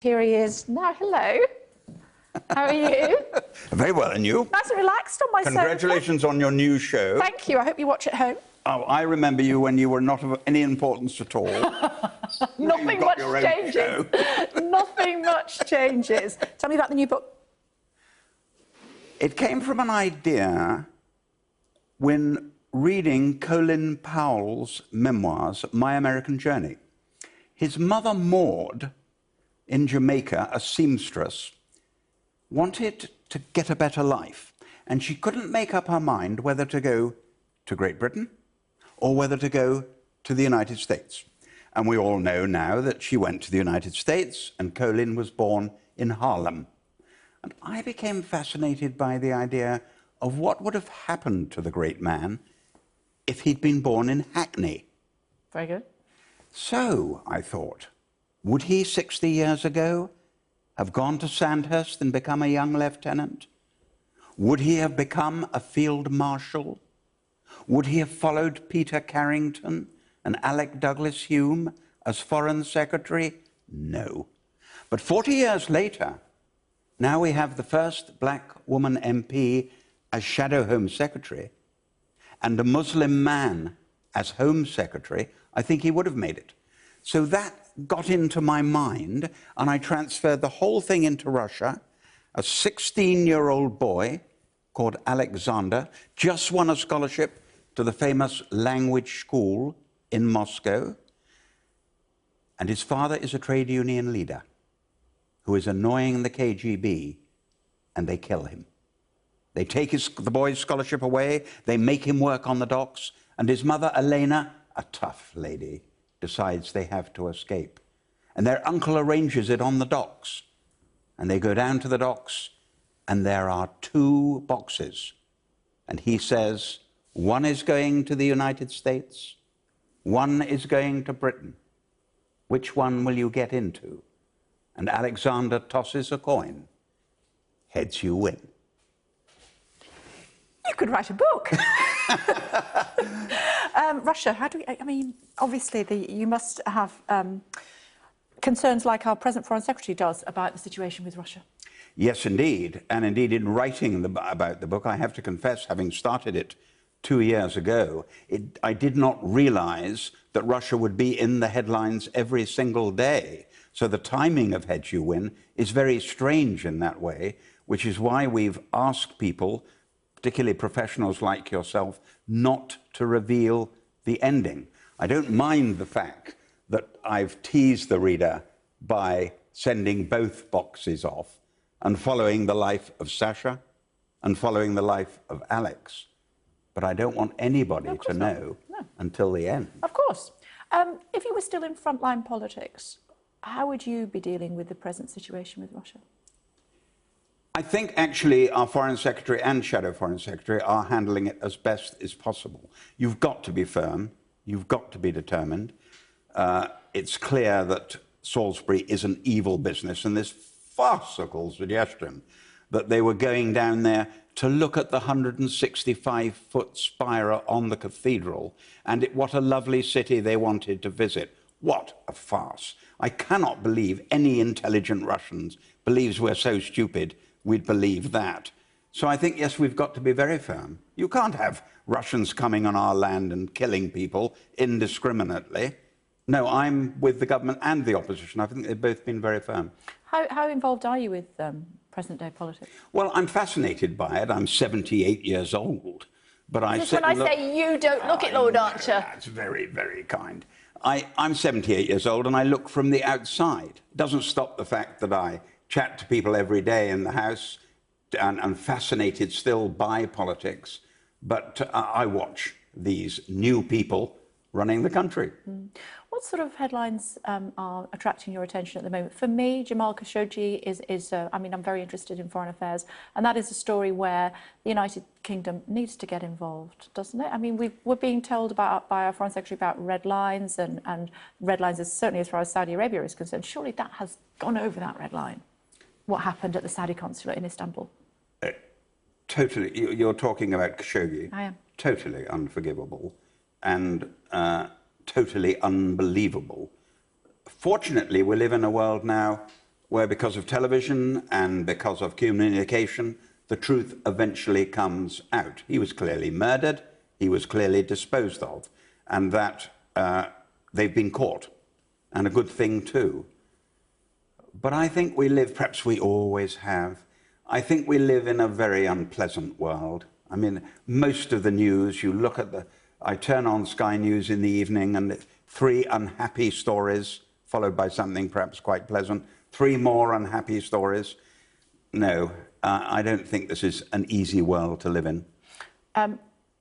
Here he is now. Hello. How are you? Very well, and you? Nice and relaxed on my sofa. Congratulations on your new show. Thank you. I hope you watch at home. Oh, I remember you when you were not of any importance at all. Nothing much changes. Nothing much changes. Tell me about the new book. It came from an idea when reading Colin Powell's memoirs, My American Journey. His mother, Maud, in Jamaica, a seamstress, wanted to get a better life, and she couldn't make up her mind whether to go to Great Britain or whether to go to the United States. And we all know now that she went to the United States, and Colin was born in Harlem. And I became fascinated by the idea of what would have happened to the great man if he'd been born in Hackney. Very good. So, I thought, would he 60 years ago have gone to Sandhurst and become a young lieutenant? Would he have become a field marshal? Would he have followed Peter Carrington and Alec Douglas Hume as Foreign Secretary? No. But 40 years later, now we have the first black woman MP as Shadow Home Secretary and a Muslim man as Home Secretary. I think he would have made it. So that got into my mind, and I transferred the whole thing into Russia. A 16-year-old boy called Alexander just won a scholarship to the famous language school in Moscow, and his father is a trade union leader who is annoying the KGB, and they kill him. They take the boy's scholarship away, they make him work on the docks, and his mother, Elena, a tough lady, decides they have to escape. And their uncle arranges it on the docks. And they go down to the docks, and there are 2 boxes. And he says, one is going to the United States, one is going to Britain. Which one will you get into? And Alexander tosses a coin. Heads you win. You could write a book. Russia, how do we... I mean, obviously, you must have concerns like our present Foreign Secretary does about the situation with Russia. Yes, indeed. And indeed, in writing about the book, I have to confess, having started it 2 years ago, I did not realize that Russia would be in the headlines every single day. So the timing of Heads You Win is very strange in that way, which is why we've asked people, particularly professionals like yourself, not to reveal the ending. I don't mind the fact that I've teased the reader by sending both boxes off and following the life of Sasha and following the life of Alex. But I don't want anybody to know until the end. Of course. If you were still in frontline politics, how would you be dealing with the present situation with Russia? I think actually our Foreign Secretary and Shadow Foreign Secretary are handling it as best as possible. You've got to be firm. You've got to be determined. It's clear that Salisbury is an evil business, and this farcical suggestion that they were going down there to look at the 165-foot spire on the cathedral, and what a lovely city they wanted to visit. What a farce. I cannot believe any intelligent Russians believes we're so stupid we'd believe that. So I think, yes, we've got to be very firm. You can't have Russians coming on our land and killing people indiscriminately. No, I'm with the government and the opposition. I think they've both been very firm. How involved are you with present-day politics? Well, I'm fascinated by it. I'm 78 years old. But I when I say you don't look it, Lord Archer. That's very, very kind. I'm 78 years old, and I look from the outside. It doesn't stop the fact that I chat to people every day in the House, and I'm fascinated still by politics, but I watch these new people running the country. What sort of headlines are attracting your attention at the moment? For me, Jamal Khashoggi is I mean, I'm very interested in foreign affairs, and that is a story where the United Kingdom needs to get involved, doesn't it? I mean, we're being told by our Foreign Secretary about red lines, and red lines is certainly as far as Saudi Arabia is concerned. Surely that has gone over that red line. What happened at the Saudi consulate in Istanbul? Totally. You're talking about Khashoggi. I am. Totally unforgivable and totally unbelievable. Fortunately, we live in a world now where because of television and because of communication, the truth eventually comes out. He was clearly murdered, he was clearly disposed of, and that they've been caught, and a good thing too. But I think we live, perhaps we always have, I think we live in a very unpleasant world. I mean, most of the news, you look at I turn on Sky News in the evening and 3 unhappy stories, followed by something perhaps quite pleasant, 3 more unhappy stories. No, I don't think this is an easy world to live in.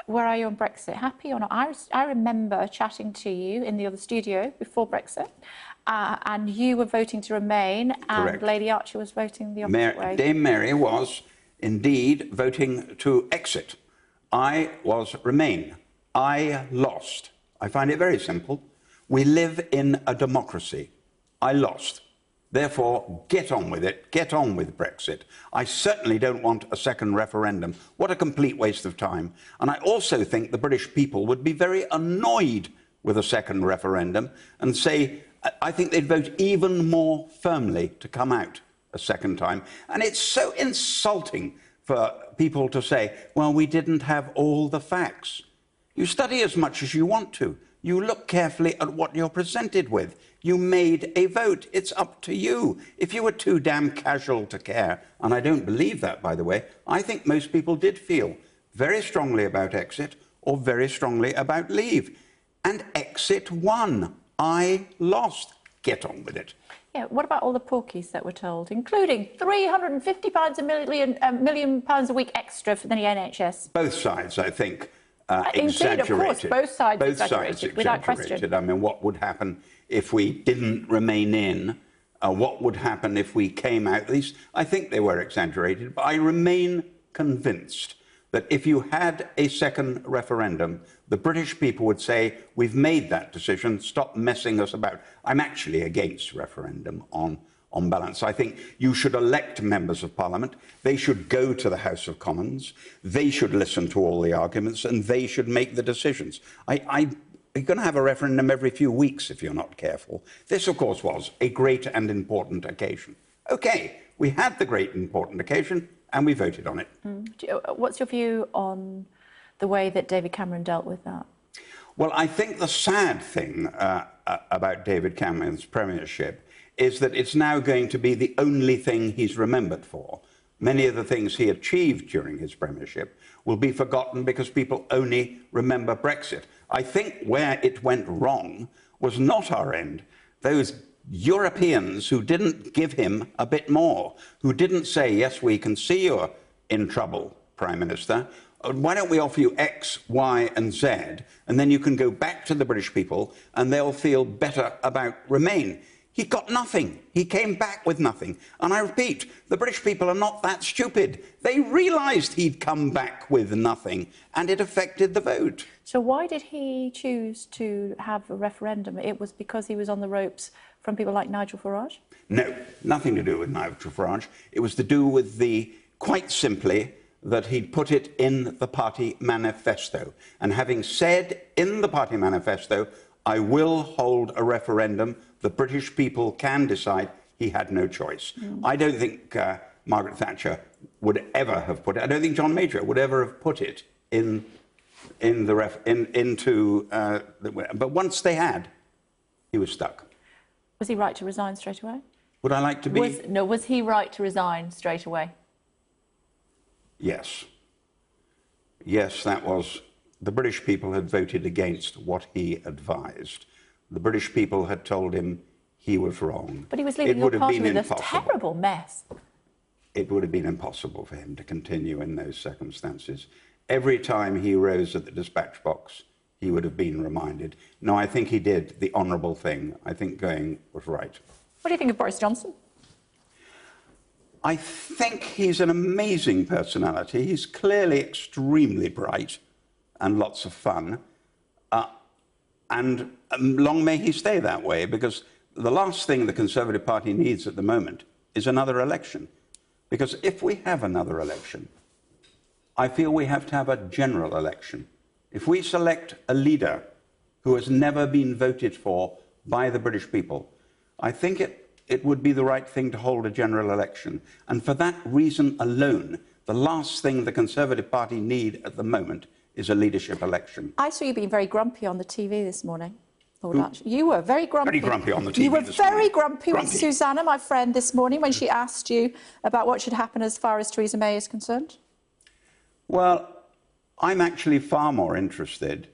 Where are you on Brexit? Happy or not? I remember chatting to you in the other studio before Brexit, and you were voting to remain, and Correct. Lady Archer was voting the opposite way. Dame Mary was indeed voting to exit. I was remain. I lost. I find it very simple. We live in a democracy. I lost. Therefore, get on with it. Get on with Brexit. I certainly don't want a second referendum. What a complete waste of time. And I also think the British people would be very annoyed with a second referendum and say, I think they'd vote even more firmly to come out a second time. And it's so insulting for people to say, well, we didn't have all the facts. You study as much as you want to. You look carefully at what you're presented with. You made a vote. It's up to you. If you were too damn casual to care, and I don't believe that, by the way, I think most people did feel very strongly about exit or very strongly about leave. And exit won. I lost. Get on with it. Yeah, what about all the porkies that were told, including £350 a million pounds a week extra for the NHS? Both sides, I think, Indeed, of course, both sides exaggerated, without question. I mean, what would happen if we didn't remain in? What would happen if we came out? At least I think they were exaggerated, but I remain convinced that if you had a second referendum, the British people would say, we've made that decision, stop messing us about. I'm actually against referendum on balance. I think you should elect members of Parliament. They should go to the House of Commons. They should listen to all the arguments and they should make the decisions. You're going to have a referendum every few weeks if you're not careful. This, of course, was a great and important occasion. OK, we had the great and important occasion and we voted on it. What's your view on the way that David Cameron dealt with that? Well, I think the sad thing about David Cameron's premiership is that it's now going to be the only thing he's remembered for. Many of the things he achieved during his premiership will be forgotten because people only remember Brexit. I think where it went wrong was not our end. Those Europeans who didn't give him a bit more, who didn't say, yes, we can see you're in trouble, Prime Minister. Why don't we offer you X, Y, and Z, and then you can go back to the British people and they'll feel better about Remain. He got nothing. He came back with nothing. And I repeat, the British people are not that stupid. They realised he'd come back with nothing, and it affected the vote. So why did he choose to have a referendum? It was because he was on the ropes from people like Nigel Farage? No, nothing to do with Nigel Farage. It was to do with quite simply, that he'd put it in the party manifesto. And having said in the party manifesto, I will hold a referendum, the British people can decide, he had no choice. I don't think Margaret Thatcher would ever have put it, I don't think John Major would ever have put it but once they had, he was stuck. Was he right to resign straight away? Would I like to be? Was he right to resign straight away? Yes. Yes, that was. The British people had voted against what he advised. The British people had told him he was wrong. But he was leaving your party with a terrible mess. It would have been impossible for him to continue in those circumstances. Every time he rose at the dispatch box, he would have been reminded. No, I think he did the honourable thing. I think going was right. What do you think of Boris Johnson? I think he's an amazing personality. He's clearly extremely bright and lots of fun. And long may he stay that way, because the last thing the Conservative Party needs at the moment is another election. Because if we have another election, I feel we have to have a general election. If we select a leader who has never been voted for by the British people, I think it it would be the right thing to hold a general election. And for that reason alone, the last thing the Conservative Party need at the moment is a leadership election. I saw you being very grumpy on the TV this morning, Lord Archer. You were very grumpy. Very grumpy on the TV You were this very morning. grumpy with Susanna, my friend, this morning when she asked you about what should happen as far as Theresa May is concerned. Well, I'm actually far more interested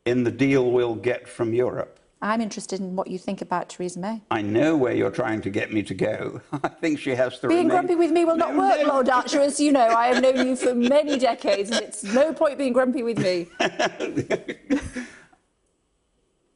in the deal we'll get from Europe. I'm interested in what you think about Theresa May. I know where you're trying to get me to go. I think she has to Being remain... grumpy with me will not work, Lord Archer, as you know. I have known you for many decades, and it's no point being grumpy with me.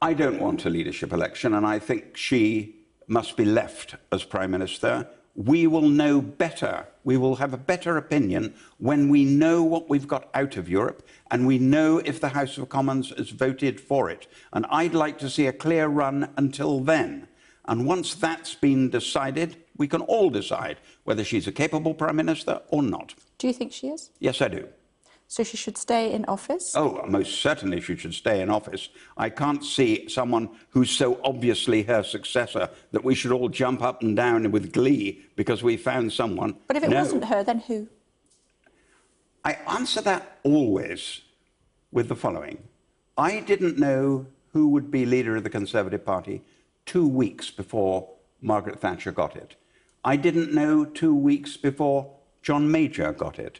I don't want a leadership election, and I think she must be left as Prime Minister. We will know better. We will have a better opinion when we know what we've got out of Europe and we know if the House of Commons has voted for it. And I'd like to see a clear run until then. And once that's been decided, we can all decide whether she's a capable Prime Minister or not. Do you think she is? Yes, I do. So she should stay in office? Oh, most certainly she should stay in office. I can't see someone who's so obviously her successor that we should all jump up and down with glee because we found someone. But if it wasn't her, then who? I answer that always with the following. I didn't know who would be leader of the Conservative Party 2 weeks before Margaret Thatcher got it. I didn't know 2 weeks before John Major got it.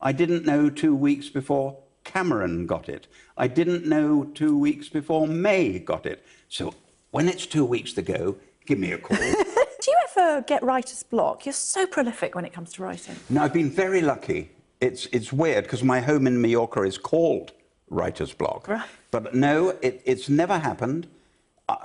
I didn't know 2 weeks before Cameron got it. I didn't know 2 weeks before May got it. So when it's 2 weeks to go, give me a call. Do you ever get writer's block? You're so prolific when it comes to writing. No, I've been very lucky. It's weird because my home in Mallorca is called writer's block. Right. But no, it's never happened.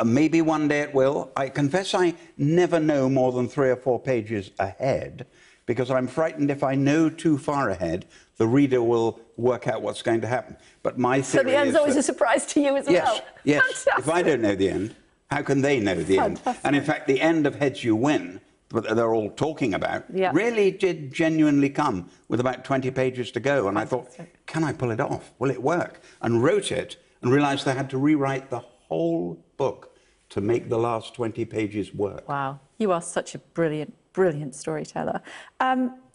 Maybe one day it will. I confess I never know more than 3 or 4 pages ahead, because I'm frightened if I know too far ahead, the reader will work out what's going to happen. But my theory is... So the end's always a surprise to you as well? Yes. Fantastic. If I don't know the end, how can they know the end? And in fact, the end of Heads You Win, that they're all talking about, really did genuinely come with about 20 pages to go. And I thought, can I pull it off? Will it work? And wrote it and realised I had to rewrite the whole book to make the last 20 pages work. Wow, you are such a brilliant storyteller.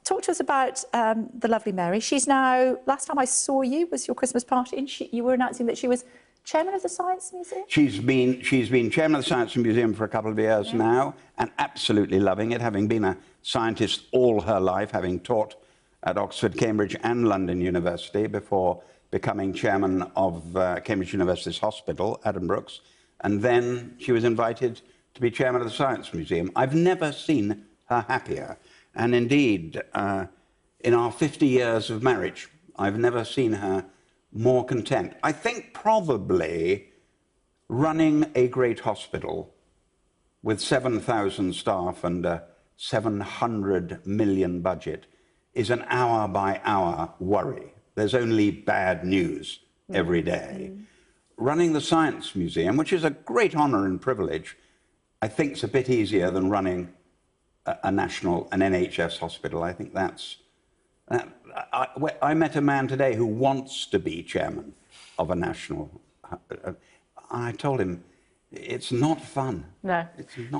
Talk to us about the lovely Mary. She's now, last time I saw you was your Christmas party, and you were announcing that she was chairman of the Science Museum? She's been chairman of the Science Museum for a couple of years now, and absolutely loving it, having been a scientist all her life, having taught at Oxford, Cambridge and London University before becoming chairman of Cambridge University's hospital, Adam Brooks, and then she was invited to be chairman of the Science Museum. I've never seen her happier. And indeed, in our 50 years of marriage, I've never seen her more content. I think probably running a great hospital with 7,000 staff and a 700 million budget is an hour-by-hour worry. There's only bad news every day. Running the Science Museum, which is a great honour and privilege, I think is a bit easier than running an NHS hospital. I think that's... I met a man today who wants to be chairman of a national... I told him, it's not fun. No.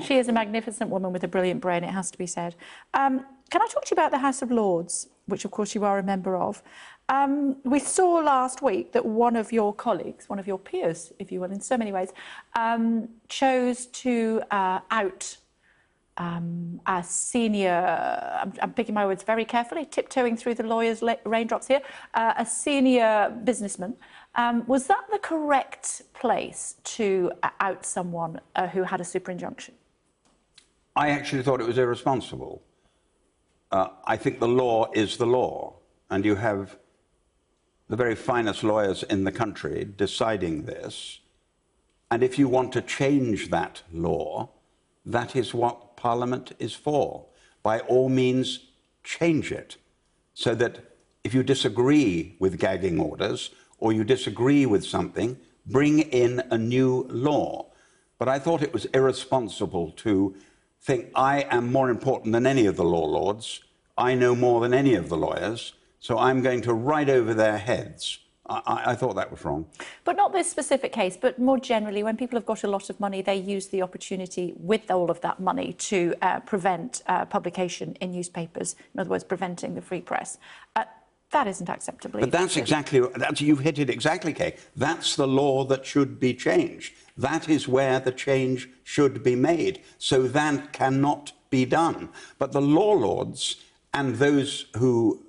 She is a magnificent woman with a brilliant brain, it has to be said. Can I talk to you about the House of Lords, which of course you are a member of? We saw last week that one of your colleagues, one of your peers, if you will, in so many ways, chose to out a senior, I'm picking my words very carefully, tiptoeing through the lawyer's raindrops here, a senior businessman. Was that the correct place to out someone who had a super injunction? I actually thought it was irresponsible. I think the law is the law, and you have the very finest lawyers in the country deciding this. And if you want to change that law, that is what Parliament is for. By all means, change it, so that if you disagree with gagging orders or you disagree with something, bring in a new law. But I thought it was irresponsible to think I am more important than any of the law lords, I know more than any of the lawyers, so I'm going to ride over their heads I thought that was wrong. But not this specific case, but more generally, when people have got a lot of money, they use the opportunity with all of that money to prevent publication in newspapers, in other words, preventing the free press. That isn't acceptable. But that's exactly, you've hit it exactly, Kay. That's the law that should be changed. That is where the change should be made. So that cannot be done. But the law lords and those who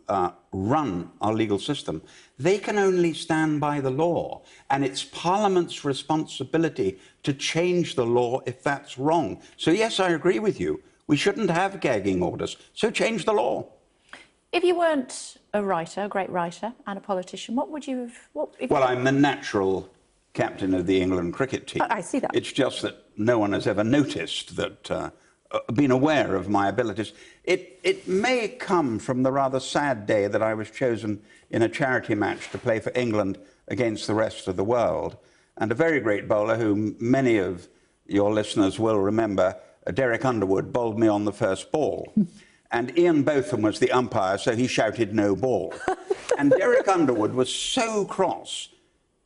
run our legal system, they can only stand by the law. And it's Parliament's responsibility to change the law if that's wrong. So, yes, I agree with you. We shouldn't have gagging orders. So change the law. If you weren't a writer, a great writer, and a politician, what would you have... Well, I'm the natural captain of the England cricket team. I see that. It's just that no one has ever noticed that... been aware of my abilities. It may come from the rather sad day that I was chosen in a charity match to play for England against the rest of the world. And a very great bowler, who many of your listeners will remember, Derek Underwood, bowled me on the first ball. And Ian Botham was the umpire, so he shouted no ball. And Derek Underwood was so cross,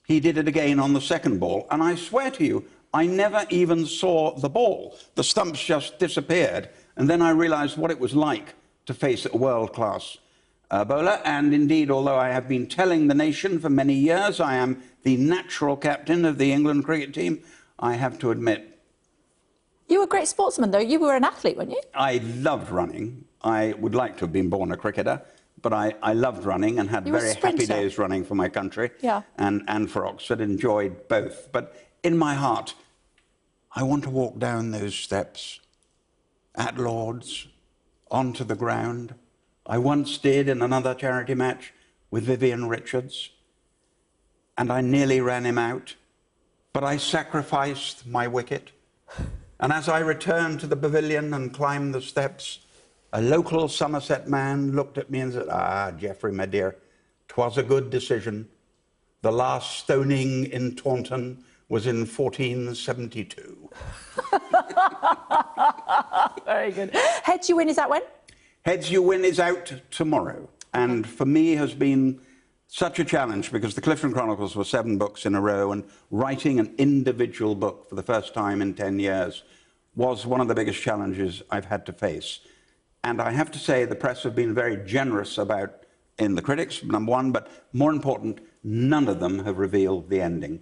he did it again on the second ball. And I swear to you, I never even saw the ball. The stumps just disappeared. And then I realized what it was like to face a world-class bowler. And indeed, although I have been telling the nation for many years I am the natural captain of the England cricket team, I have to admit... You were a great sportsman, though. You were an athlete, weren't you? I loved running. I would like to have been born a cricketer, but I loved running and had very happy days running for my country and for Oxford, enjoyed both. But in my heart, I want to walk down those steps at Lord's, onto the ground. I once did in another charity match with Vivian Richards, and I nearly ran him out, but I sacrificed my wicket. And as I returned to the pavilion and climbed the steps, a local Somerset man looked at me and said, "Ah, Geoffrey, my dear, 'twas a good decision. The last stoning in Taunton was in 1472. Very good. Heads You Win, is that when? Heads You Win is out tomorrow. And for me has been such a challenge, because the Clifton Chronicles were 7 books in a row, and writing an individual book for the first time in 10 years was one of the biggest challenges I've had to face. And I have to say the press have been very generous about, in the critics, number one, but more important, none of them have revealed the ending.